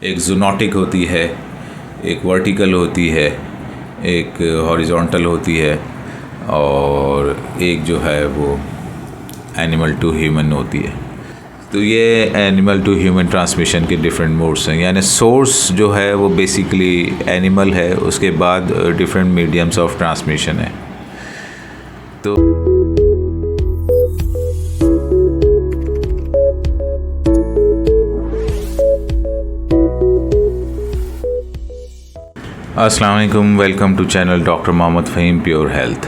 एक जूनोटिक होती है, एक वर्टिकल होती है, एक हॉरिजॉन्टल होती है और एक जो है वो एनिमल टू ह्यूमन होती है। तो ये एनिमल टू ह्यूमन ट्रांसमिशन के डिफरेंट मोड्स हैं, यानी सोर्स जो है वो बेसिकली एनिमल है, उसके बाद डिफरेंट मीडियम्स ऑफ ट्रांसमिशन है। तो अस्सलाम वालेकुम, welcome to channel doctor Mohammad Faheem pure health.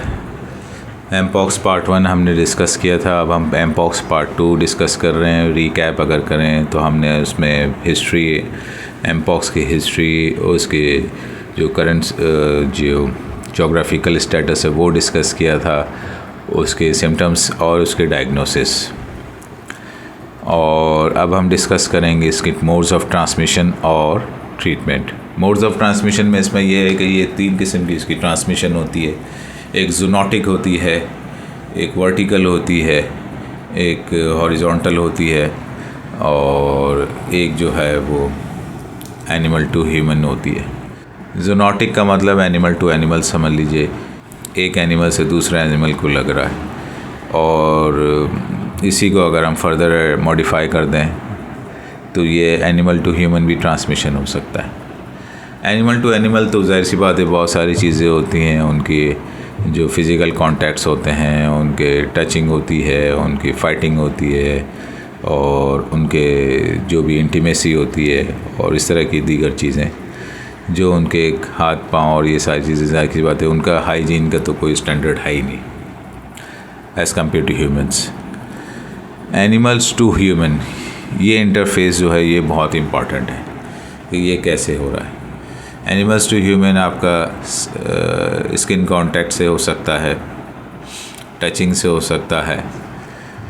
Mpox part 1 हमने डिस्कस किया था, अब हम एमपॉक्स पार्ट 2 डिस्कस कर रहे हैं। रीकैप अगर करें तो हमने उसमें हिस्ट्री, एमपॉक्स की हिस्ट्री, उसके जो करंट जो जोग्राफिकल स्टेटस है वो डिस्कस किया था, उसके सिम्टम्स और उसके डायग्नोसिस। और अब हम डिस्कस करेंगे इसके मोड्स ऑफ ट्रांसमिशन और ट्रीटमेंट। मोड्स ऑफ ट्रांसमिशन में इसमें यह है कि ये 3 किस्म की इसकी ट्रांसमिशन होती है। एक जूनोटिक होती है, एक वर्टिकल होती है, एक हॉरिजॉन्टल होती है और एक जो है वो एनिमल टू ह्यूमन होती है। जूनोटिक का मतलब एनिमल टू एनिमल समझ लीजिए, एक एनिमल से दूसरा एनिमल को लग रहा है। और इसी को अगर हम फर्दर मॉडिफाई कर दें तो ये एनिमल टू ह्यूमन भी ट्रांसमिशन हो सकता है। एनिमल टू एनिमल तो ज़ाहिर सी बात है, बहुत सारी चीज़ें होती हैं, उनकी जो फिज़िकल कॉन्टैक्ट्स होते हैं, उनके टचिंग होती है, उनकी फ़ाइटिंग होती है और उनके जो भी इंटीमेसी होती है और इस तरह की दीगर चीज़ें जो उनके हाथ पाँव और ये सारी चीज़ें, ज़ाहिर सी बात है उनका हाइजीन का तो कोई स्टैंडर्ड है ही नहीं as compare to humans. Animals to human, ये इंटरफेस जो है ये बहुत इम्पॉर्टेंट है कि ये कैसे हो रहा है। एनिमल्स टू ह्यूमन आपका स्किन कांटेक्ट से हो सकता है, टचिंग से हो सकता है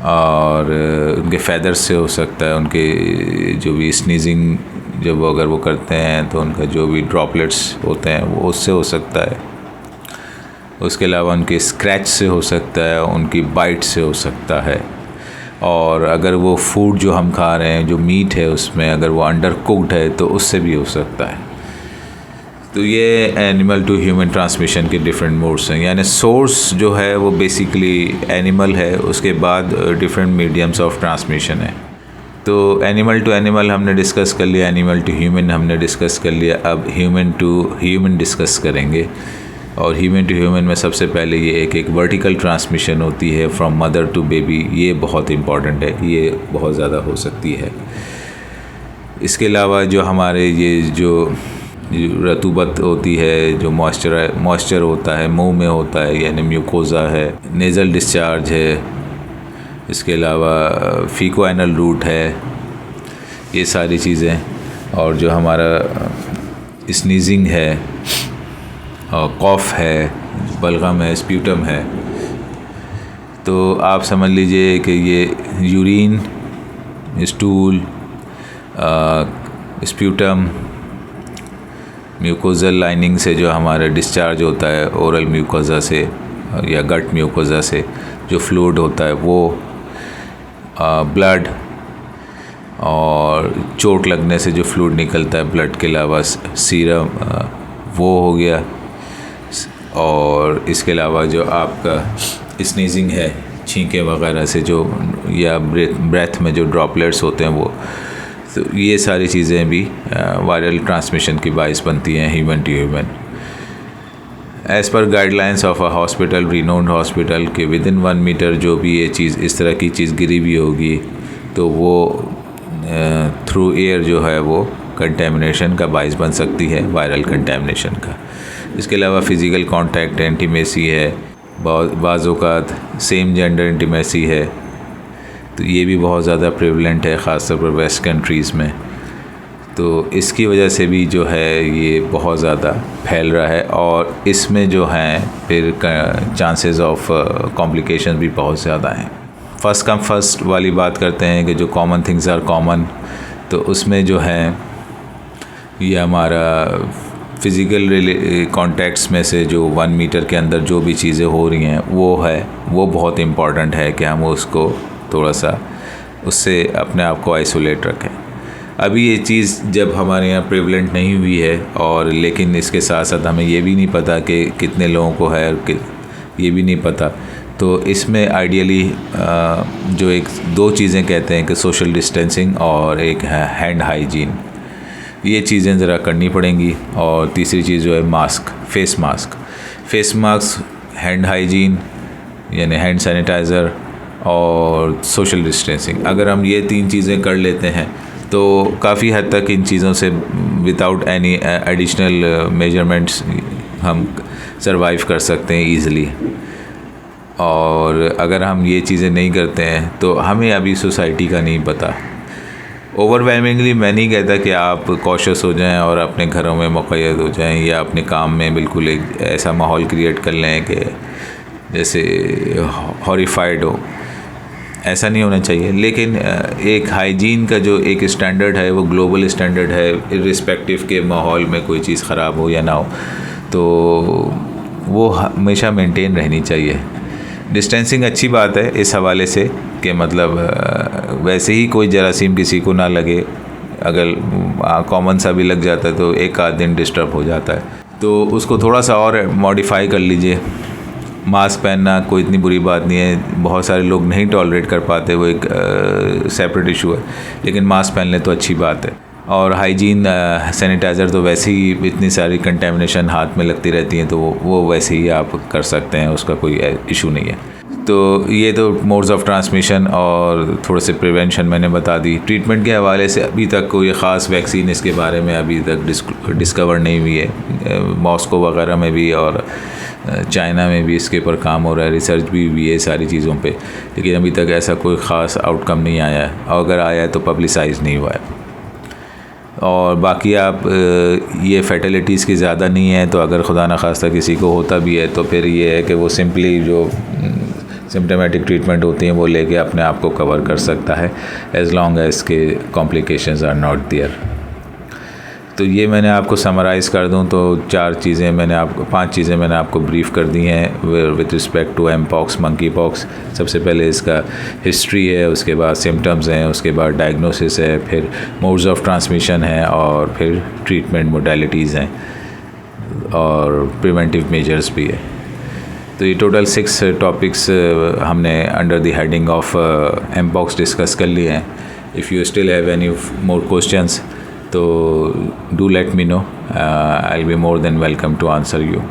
और उनके फैदर्स से हो सकता है, उनके जो भी स्नीजिंग जब अगर वो करते हैं तो उनका जो भी ड्रॉपलेट्स होते हैं वो उससे हो सकता है। उसके अलावा उनके स्क्रैच से हो सकता है, उनकी बाइट से हो सकता है। और अगर वो फूड जो हम खा रहे हैं, जो मीट है उसमें अगर वो अंडर कुक्ड है तो उससे भी हो सकता है। तो ये एनिमल टू ह्यूमन ट्रांसमिशन के डिफरेंट मोड्स हैं, यानी सोर्स जो है वो बेसिकली एनिमल है, उसके बाद डिफरेंट मीडियम्स ऑफ ट्रांसमिशन है। तो एनिमल टू एनिमल हमने डिस्कस कर लिया, एनिमल टू ह्यूमन हमने डिस्कस कर लिया, अब ह्यूमन टू ह्यूमन डिस्कस करेंगे। और ह्यूमन टू ह्यूमन में सबसे पहले ये एक वर्टिकल ट्रांसमिशन होती है फ्रॉम मदर टू बेबी। ये बहुत इम्पॉर्टेंट है, ये बहुत ज़्यादा हो सकती है। इसके अलावा जो हमारे ये जो रतूबत होती है, जो मॉइस्चर होता है मुंह में होता है, यानी म्यूकोज़ा है, नेज़ल डिस्चार्ज है, इसके अलावा फीको एनल रूट है, ये सारी चीज़ें। और जो हमारा स्नीजिंग है और कॉफ़ है, बलगम है, स्प्यूटम है, तो आप समझ लीजिए कि ये यूरिन, स्टूल, स्प्यूटम, म्यूकोज़ल लाइनिंग से जो हमारा डिस्चार्ज होता है, ओरल म्यूकोज़ा से या गट म्यूकोज़ा से जो फ्लूइड होता है वो, ब्लड और चोट लगने से जो फ्लूइड निकलता है ब्लड के अलावा सीरम, वो हो गया। और इसके अलावा जो आपका स्नीजिंग है, छींके वगैरह से जो, या ब्रेथ में जो ड्रॉपलेट्स होते हैं वो, तो ये सारी चीज़ें भी वायरल ट्रांसमिशन की बाइस बनती हैं human to human. As per guidelines of a hospital, renowned hospital के विदिन 1 मीटर जो भी ये चीज़, इस तरह की चीज़ गिरी भी होगी तो वो थ्रू एयर जो है वो कंटेमिनेशन का बाइस बन सकती है, वायरल कंटेमिनेशन का। इसके अलावा फ़िज़िकल कांटेक्ट, इंटीमेसी है, बाज़ औक़ात सेम जेंडर इंटीमेसी है, तो ये भी बहुत ज़्यादा प्रेवलेंट है ख़ासतौर पर वेस्ट कंट्रीज़ में। तो इसकी वजह से भी जो है ये बहुत ज़्यादा फैल रहा है और इसमें जो हैं फिर चांसेस ऑफ कॉम्प्लिकेशन भी बहुत ज़्यादा हैं। फ़र्स्ट कम फर्स्ट वाली बात करते हैं कि जो कॉमन थिंग्स आर कॉमन, तो उसमें जो है ये हमारा फ़िज़िकल कॉन्टैक्ट्स में से जो 1 मीटर के अंदर जो भी चीज़ें हो रही हैं वो बहुत इम्पॉर्टेंट है कि हम उसको थोड़ा सा उससे अपने आप को आइसोलेट रखें। अभी ये चीज़ जब हमारे यहाँ प्रेवलेंट नहीं हुई है, और लेकिन इसके साथ साथ हमें ये भी नहीं पता कि कितने लोगों को है और ये भी नहीं पता, तो इसमें आइडियली जो एक दो चीज़ें कहते हैं कि सोशल डिस्टेंसिंग और एक है हैंड हाइजीन, ये चीज़ें ज़रा करनी पड़ेंगी। और तीसरी चीज़ जो है mask, face mask, hand hygiene यानी हैंड सैनिटाइज़र और सोशल डिस्टेंसिंग, अगर हम ये तीन चीज़ें कर लेते हैं तो काफ़ी हद तक इन चीज़ों से विदाउट एनी एडिशनल मेजरमेंट्स हम सरवाइव कर सकते हैं ईज़िली। और अगर हम ये चीज़ें नहीं करते हैं तो हमें अभी सोसाइटी का नहीं पता। ओवरवेलमिंगली मैं नहीं कहता कि आप कॉशियस हो जाएं और अपने घरों में मुक़य्यद हो जाएं या अपने काम में बिल्कुल एक ऐसा माहौल क्रिएट कर लें कि जैसे हॉरिफाइड हो, ऐसा नहीं होना चाहिए। लेकिन एक हाइजीन का जो एक स्टैंडर्ड है वो ग्लोबल स्टैंडर्ड है, इर्रिस्पेक्टिव के माहौल में कोई चीज़ ख़राब हो या ना हो, तो वो हमेशा मेंटेन रहनी चाहिए। डिस्टेंसिंग अच्छी बात है इस हवाले से कि मतलब वैसे ही कोई जरासीम किसी को ना लगे, अगर कॉमन सा भी लग जाता है तो एक आध दिन डिस्टर्ब हो जाता है, तो उसको थोड़ा सा और मॉडिफाई कर लीजिए। मास्क पहनना कोई इतनी बुरी बात नहीं है, बहुत सारे लोग नहीं टॉलरेट कर पाते, वो एक सेपरेट इशू है, लेकिन मास्क पहन लें तो अच्छी बात है। और हाइजीन, सैनिटाइज़र तो वैसे ही इतनी सारी कंटेमिनेशन हाथ में लगती रहती हैं, तो वो वैसे ही आप कर सकते हैं, उसका कोई इशू नहीं है। तो ये तो मोड्स ऑफ ट्रांसमिशन और थोड़े से प्रिवेंशन मैंने बता दी। ट्रीटमेंट के हवाले से अभी तक कोई ख़ास वैक्सीन इसके बारे में अभी तक डिस्कवर नहीं हुई है। मॉस्को वगैरह में भी और चाइना में भी इसके ऊपर काम हो रहा है, रिसर्च भी हुई है सारी चीज़ों पे, लेकिन अभी तक ऐसा कोई ख़ास आउटकम नहीं आया है, और अगर आया है तो पब्लिसाइज़ नहीं हुआ है। और बाकी आप ये फैटलिटीज़ की ज़्यादा नहीं है, तो अगर खुदा न खास्ता किसी को होता भी है तो फिर ये है कि वो सिंपली जो सिम्टोमेटिक ट्रीटमेंट होती हैं वो लेके अपने आप को कवर कर सकता है, एज़ लॉन्ग एज़ के कॉम्प्लिकेशंस आर नॉट देयर। तो ये मैंने आपको समराइज़ कर दूं तो पांच चीज़ें मैंने आपको ब्रीफ़ कर दी हैं with respect to mpox, monkeypox. सबसे पहले इसका हिस्ट्री है, उसके बाद सिम्टम्स हैं, उसके बाद डायग्नोसिस है, फिर मोड्स ऑफ ट्रांसमिशन है, और फिर ट्रीटमेंट मोडेलिटीज़ हैं, और प्रिवेंटिव मेजर्स भी है। तो ये टोटल 6 टॉपिक्स हमने under the heading of mpox discuss कर लिए हैं। If you still have any more questions तो do let me know. I'll be more than welcome to answer you.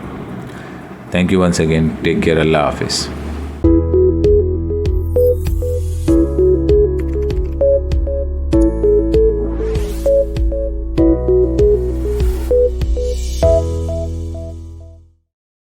Thank you once again. Take care. Allah Hafiz.